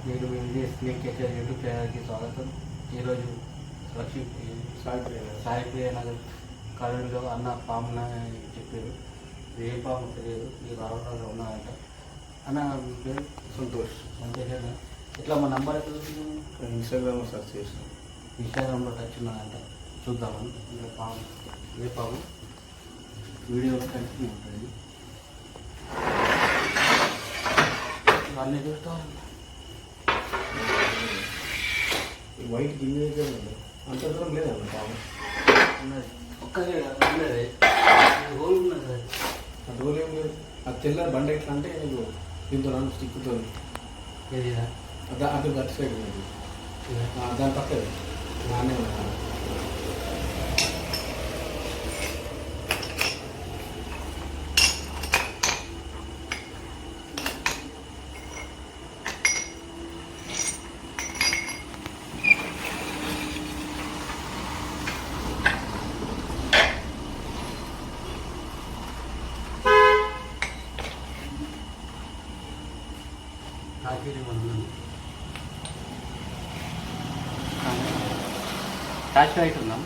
నేను మీ snake కేచర్ YouTube ఛానల్కి స్వాగతం. ఈరోజు లక్ష్మీ సాయి ప్రియ నగర్ కాలనీలో అన్న పామున చెప్పారు. ఏ పాము తెలియదు, ఈ రావడంలో ఉన్నాయంట. అన్న మీ పేరు? సంతోష్. సంతోష్. ఇట్లా మా నంబర్ ఎట్లా ఇన్స్టాగ్రామ్లో సెర్చ్ చేసాం. ఇన్స్టాగ్రామ్లో టచ్ ఉన్నదంట. చూద్దామని. ఇంకా పాము ఏ పాము వీడియోలో కంటిన్యూ ఉంటుంది. ఇవన్నీ చూస్తాం. వైట్ గిన్నె దగ్గర ఉంది, అంత దూరం లేదన్న పాము ఉన్నది ఒక్కదే ఉన్నది, హోల్ ఉన్నది. ఆ డోర్ ఏం లేదు. అది తెల్ల బండ ఎట్లా అంటే నీకు దీంతో నన్ను స్టిక్తో ఏదిరా అది గట్టి సైడ్ ఉన్నది, దాని పక్కది నానే ఉన్నా. టార్చ్ లైట్ ఉందా?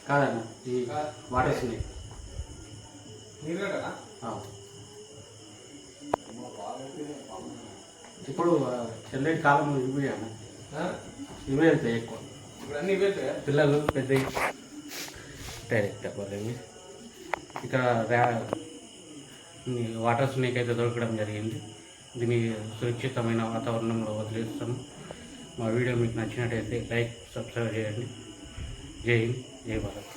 కాదన్న, ఈ వాటర్ స్నేక్. ఇప్పుడు చల్లటి కాలం ఇవే అన్న, ఇవే వెళ్తాయి ఎక్కువ. పిల్లలు పెద్ద డైరెక్ట్ వాళ్ళవి. ఇక్కడ వాటర్ స్నేక్ అయితే దొరకడం జరిగింది. దీన్ని సురక్షితమైన వాతావరణంలో వదిలేస్తాము. మా వీడియో మీకు నచ్చినట్టయితే లైక్, సబ్స్క్రైబ్ చేయండి. జై హింద్, జై భారత్.